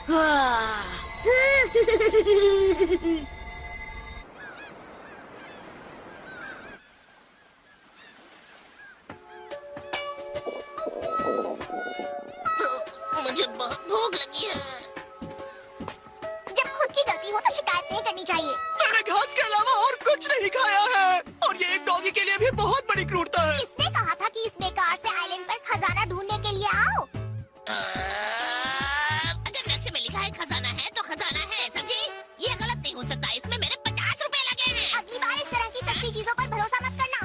मुझे बहुत भूख लगी है। जब खुद की गलती हो तो शिकायत नहीं करनी चाहिए। मैंने घास के अलावा और कुछ नहीं खाया है और ये एक डॉगी के लिए भी बहुत बड़ी क्रूरता है। किसने कहा था कि इस बेकार से आइलैंड पर खजाना ढूंढने के लिए आओ? अगर नक्शे में लिखा है खजाना है तो खजाना है, समझी? ये गलत नहीं हो सकता। इसमें मेरे 50 रुपए लगे हैं। अगली बार इस तरह की सस्ती चीजों पर भरोसा मत करना।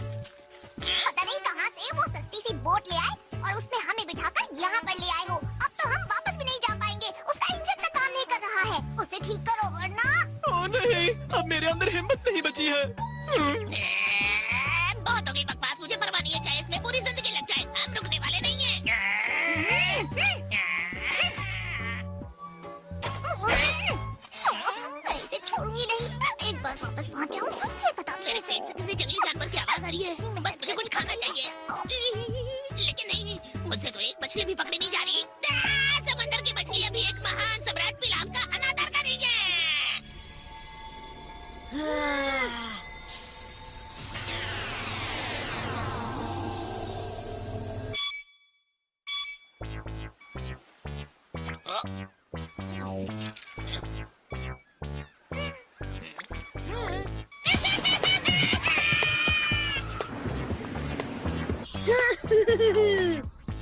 पता नहीं कहां से वो सस्ती सी बोट ले आए और उसमें हमें बिठाकर यहाँ पर ले आए हो। अब तो हम वापस भी नहीं जा पाएंगे। उसका इंजन तक काम नहीं कर रहा है। उसे ठीक करो वरना। ओह नहीं, अब मेरे अंदर हिम्मत नहीं बची है। बहुत हो गई बकवास, मुझे परवाह नहीं है, चाहे इसमें पूरी जिंदगी लग जाए, हम रुकने वाले नहीं हैं। मैं इसे छोड़ूंगी नहीं। एक बार वापस पहुंच जाऊं फिर पता मेरे पेट से किसी जंगली जानवर की आवाज आ रही है। बस मुझे कुछ खाना चाहिए। लेकिन नहीं, मुझसे तो एक मछली भी पकड़ी नहीं जा रही। समंदर की मछली अभी एक महान सम्राट पिलाव का अनादर कर रही है।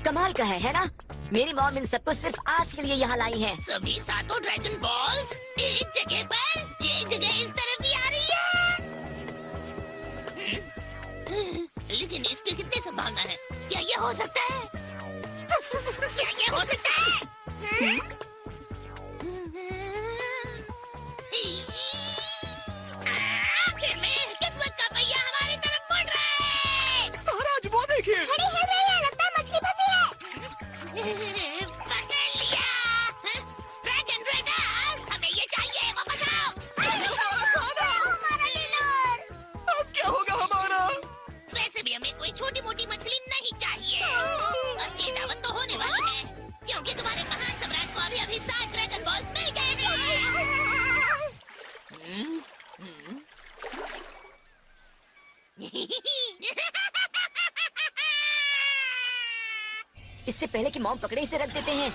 कमाल का है ना? मेरी मॉम इन सबको सिर्फ आज के लिए यहाँ लाई है। सभी सातों ड्रैगन बॉल्स एक जगह पर, ये जगह इस तरफ भी आ रही है। लेकिन इसकी कितनी संभावना है? क्या ये हो सकता है? क्या ये हो सकता है? आखिर में किस्मत का पहिया हमारी तरफ मुड़ रहा है। महाराज वो देखिए। छड़ी हिल रही है। लगता है मछली फंसी है। पकड़ लिया। ड्रैगन रेडर, हमें ये चाहिए, वापस आओ। हमारा डिनर। अब क्या होगा हमारा? वैसे भी हमें कोई छोटी मोटी मछली नहीं चाहिए। असली दावत तो होने वाली है, क्योंकि तुम्हारे महान सम्राट को अभी अभी 7 ड्रैगन बॉल्स मिल गए हैं। इससे पहले कि मॉम पकड़े इसे रख देते हैं।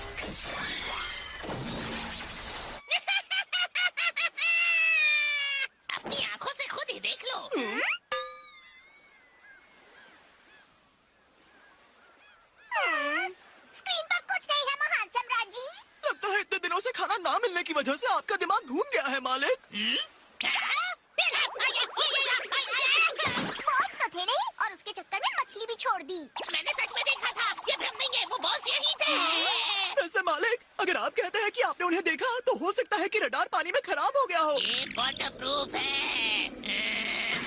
अपनी आंखों से खुद ही देख लो। स्क्रीन पर कुछ नहीं है महान सम्राट जी। लगता है इतने दिनों से खाना ना मिलने की वजह से आपका दिमाग घूम गया है मालिक। बॉस तो थे नहीं और उसके चक्कर में मछली भी छोड़ दी। मैंने सच में देखा था, ये भ्रम नहीं है, वो बॉल्स यही थे। वैसे मालिक, अगर आप कहते हैं कि आपने उन्हें देखा तो हो सकता है कि रडार पानी में खराब हो गया हो। ये वाटरप्रूफ है।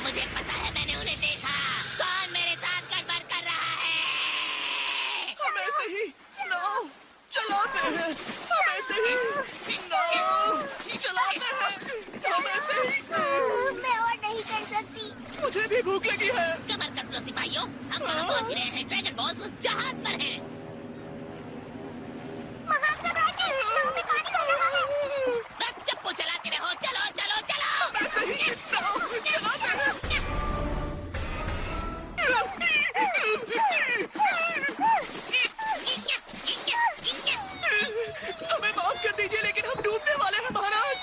मुझे पता है, मैंने उन्हें देखा। कौन मेरे साथ गड़बड़ कर रहा है? हम ऐसे ही नाव चलाते हैं। हम ऐसे ही नाव चलाते हैं। हम ऐसे ही। मैं और नहीं कर सकती। मुझे भी भूख लगी है। कमर कस लो सिपाहियों, हम वहाँ पहुँच रहे हैं। ड्रैगन बॉल्स उस जहाज पर हैं। महान सम्राट जी, नाव में पानी भर रहा है। बस चप्पू चलाते रहो, चलो चलो चलो। ऐसे ही नाव चलाते हैं। हमें माफ कर दीजिए, लेकिन हम डूबने वाले हैं महाराज।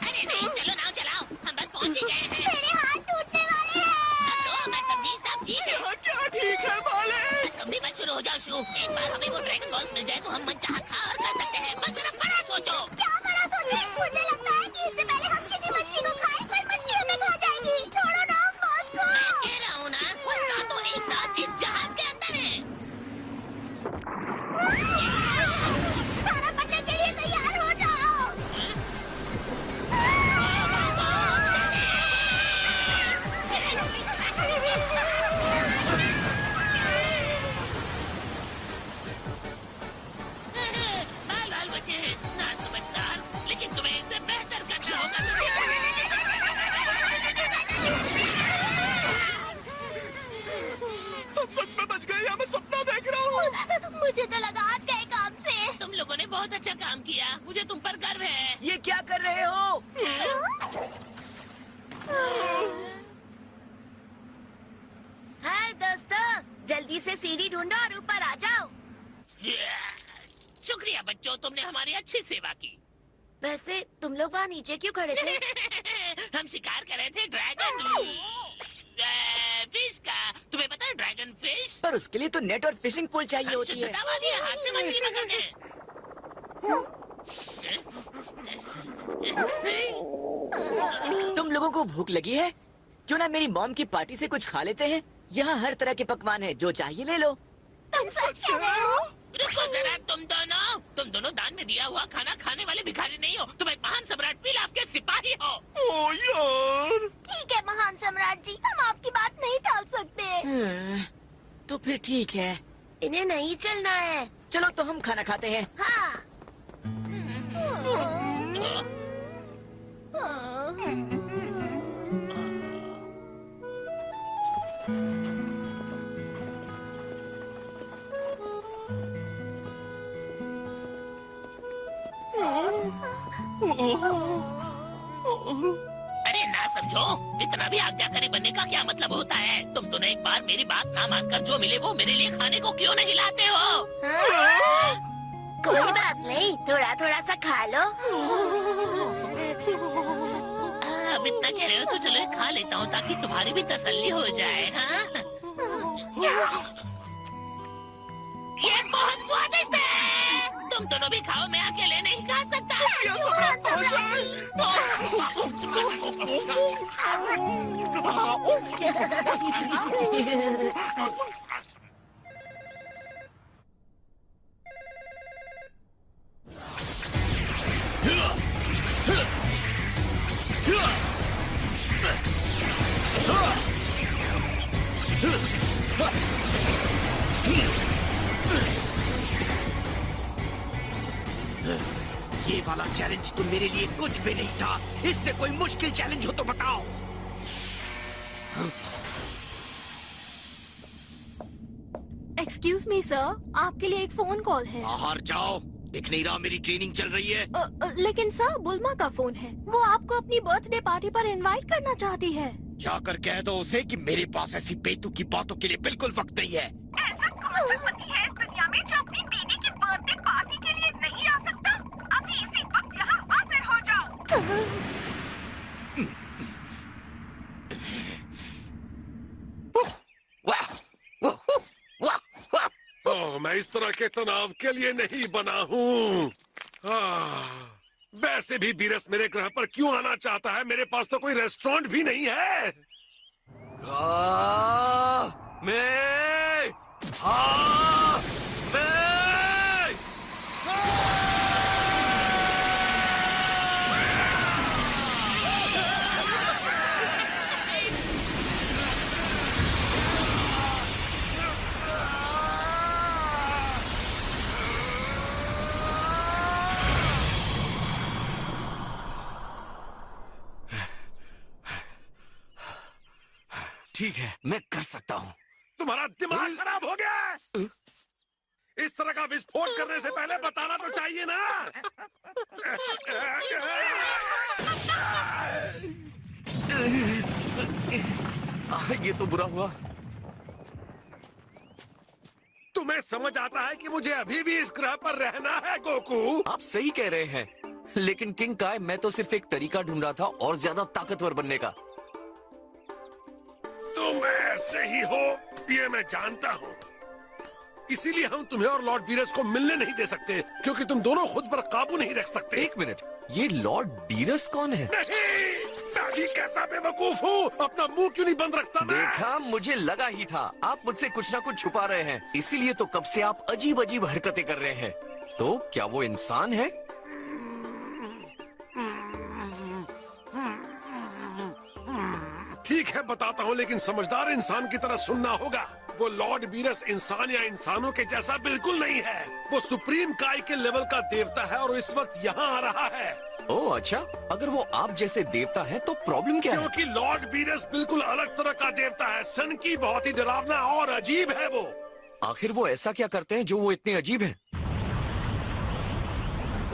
अरे नहीं, चलो नाव चलाओ, हम बस पहुँच ही गए हैं। मेरे हाथ टूटने वाले हैं। अब तो मत समझी, सब ठीक है। क्या क्या ठीक है मालिक? तुम भी मत शुरू हो जाओ शू। एक बार हमें वो ड्रैगन बॉल्स मिल जाए तो हम मनचाहा खा और कर सकते हैं। बस जरा बड़ा सोचो। क्या बड़ा सोचे? मुझे लगता है कि इससे पहले हम किसी मछली को खाएं, कोई मछली हमें खा जाएगी। छोड़ो ना बॉस को। मैं कह रहा हूँ ना, वो सातों एक साथ इस जहाज के अंदर हैं। सारा बचने के लिए तैयार हो जाओ। बाल बाल बचे हैं, ना समझ सार, लेकिन तुम्हें इससे बेहतर अच्छा काम किया, मुझे तुम पर गर्व है। ये क्या कर रहे हो? हाय दोस्तों, जल्दी से सीढ़ी ढूंढो और ऊपर आ जाओ। शुक्रिया बच्चों, तुमने हमारी अच्छी सेवा की। वैसे तुम लोग वहाँ नीचे क्यों खड़े थे? हम शिकार कर रहे थे ड्रैगन फिश का। तुम्हें पता है ड्रैगन फिश? पर उसके लिए तो नेट और फिशिंग पोल चाहिए होती है। शुद्धता वाली हाथ से मछली पकड़ते हैं। तुम लोगों को भूख लगी है? क्यों ना मेरी मॉम की पार्टी से कुछ खा लेते हैं? यहाँ हर तरह के पकवान है, जो चाहिए ले लो। तुम सच कह रहे हो? रुको जरा, तुम दोनों दान में दिया हुआ खाना खाने वाले भिखारी नहीं हो, तुम एक महान सम्राट पिलाव के सिपाही हो। ओ यार, ठीक है महान सम्राट जी, हम आपकी बात नहीं टाल सकते। तो फिर ठीक है, इन्हें नहीं चलना है। चलो तो हम खाना खाते हैं। हाँ। अरे ना समझो, इतना भी आज्ञाकारी बनने का क्या मतलब होता है? तुम दोनों एक बार मेरी बात ना मानकर जो मिले वो मेरे लिए खाने को क्यों नहीं लाते हो? कोई बात नहीं, थोड़ा थोड़ा सा खा लो। अब इतना कह रहे हो तो चलो खा लेता हूँ ताकि तुम्हारी भी तसल्ली हो जाए। हाँ? ये बहुत स्वादिष्ट है। तुम दोनों भी खाओ, मैं अकेले नहीं खा सकता। शुक्रिया सम्राट ये वाला चैलेंज तो मेरे लिए कुछ भी नहीं था। इससे कोई मुश्किल चैलेंज हो तो बताओ। एक्सक्यूज मी सर, आपके लिए एक फोन कॉल है। बाहर जाओ, दिख नहीं रहा मेरी ट्रेनिंग चल रही है। लेकिन सर, बुल्मा का फोन है। वो आपको अपनी बर्थडे पार्टी पर इनवाइट करना चाहती है। जाकर कह दो उसे कि मेरे पास ऐसी बेतुकी बातों के लिए बिल्कुल वक्त नहीं है। ऐसा कौन सा पति है इस दुनिया में जो अपनी बीवी की बर्थडे पार्टी के लिए नहीं आ सकता? अभी इसी वक्त यहाँ हाजिर हो जाओ। वाह, वाह, वाह, वाह। ओह, मैं इस तरह के तनाव के लिए नहीं बना हूँ। वैसे भी बीरस मेरे ग्रह पर क्यों आना चाहता है? मेरे पास तो कोई रेस्टोरेंट भी नहीं है। ठीक है, मैं कर सकता हूँ। तुम्हारा दिमाग खराब हो गया है? इस तरह का विस्फोट करने से पहले बताना तो चाहिए ना। ये तो बुरा हुआ। तुम्हें समझ आता है कि मुझे अभी भी इस ग्रह पर रहना है गोकू? आप सही कह रहे हैं, लेकिन किंग काय, मैं तो सिर्फ एक तरीका ढूंढ रहा था और ज्यादा ताकतवर बनने का। तुम ऐसे ही हो, ये मैं जानता हूँ। इसीलिए हम तुम्हें और लॉर्ड बीरस को मिलने नहीं दे सकते, क्योंकि तुम दोनों खुद पर काबू नहीं रख सकते। एक मिनट, ये लॉर्ड बीरस कौन है? नहीं, मैं भी कैसा बेवकूफ हूँ, अपना मुंह क्यों नहीं बंद रखता मैं? देखा, मुझे लगा ही था आप मुझसे कुछ ना कुछ छुपा रहे हैं, इसीलिए तो कब से आप अजीब अजीब हरकतें कर रहे हैं। तो क्या वो इंसान है? ठीक है, बताता हूँ, लेकिन समझदार इंसान की तरह सुनना होगा। वो लॉर्ड बीरस इंसान या इंसानों के जैसा बिल्कुल नहीं है। वो सुप्रीम काय के लेवल का देवता है और इस वक्त यहाँ आ रहा है। ओह अच्छा, अगर वो आप जैसे देवता है तो प्रॉब्लम क्या है? क्योंकि लॉर्ड बीरस बिल्कुल अलग तरह का देवता है। सन की बहुत ही डरावना और अजीब है वो। आखिर वो ऐसा क्या करते हैं जो वो इतने अजीब हैं?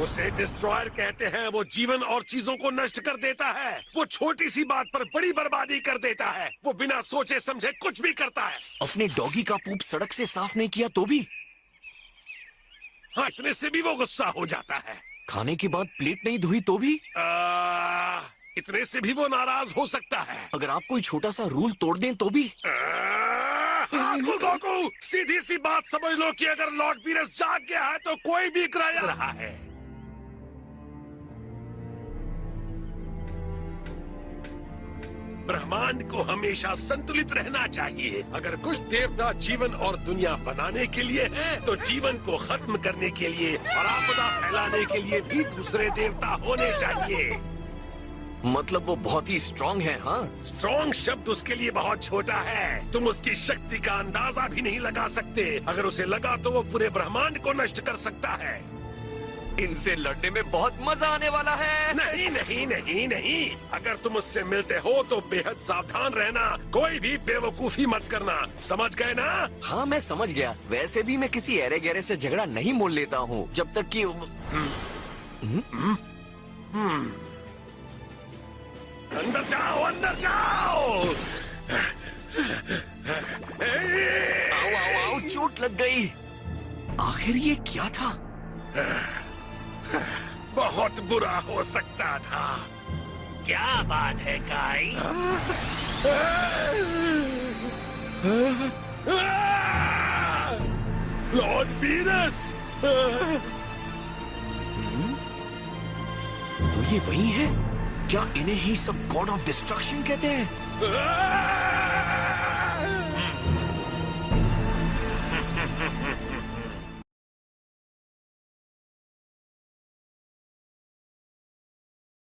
उसे डिस्ट्रॉयर कहते हैं। वो जीवन और चीजों को नष्ट कर देता है। वो छोटी सी बात पर बड़ी बर्बादी कर देता है। वो बिना सोचे समझे कुछ भी करता है। अपने डॉगी का पूप सड़क से साफ नहीं किया तो भी? हाँ, इतने से भी वो गुस्सा हो जाता है। खाने के बाद प्लेट नहीं धोई तो भी? इतने से भी वो नाराज हो सकता है। अगर आप कोई छोटा सा रूल तोड़ दें तो भी? गोकू, सीधी सी बात समझ लो कि अगर लॉर्ड बीरस जाग गया है तो कोई भी गिराया रहा है। ब्रह्मांड को हमेशा संतुलित रहना चाहिए। अगर कुछ देवता जीवन और दुनिया बनाने के लिए हैं, तो जीवन को खत्म करने के लिए और आपदा फैलाने के लिए भी दूसरे देवता होने चाहिए। मतलब वो बहुत ही स्ट्रांग है? हाँ, स्ट्रॉन्ग शब्द उसके लिए बहुत छोटा है। तुम उसकी शक्ति का अंदाजा भी नहीं लगा सकते। अगर उसे लगा तो वो पूरे ब्रह्मांड को नष्ट कर सकता है। इनसे लड़ने में बहुत मजा आने वाला है। नहीं नहीं नहीं नहीं, अगर तुम उससे मिलते हो तो बेहद सावधान रहना। कोई भी बेवकूफी मत करना, समझ गए ना? हाँ, मैं समझ गया। वैसे भी मैं किसी एरे गहरे से झगड़ा नहीं मोल लेता हूँ जब तक कि अंदर जाओ, अंदर जाओ। आओ आओ आओ, चोट लग गई। आखिर ये क्या था? बहुत बुरा हो सकता था। क्या बात है काई? Lord Beerus! तो ये वही है क्या? इन्हें ही सब गॉड ऑफ डिस्ट्रक्शन कहते हैं?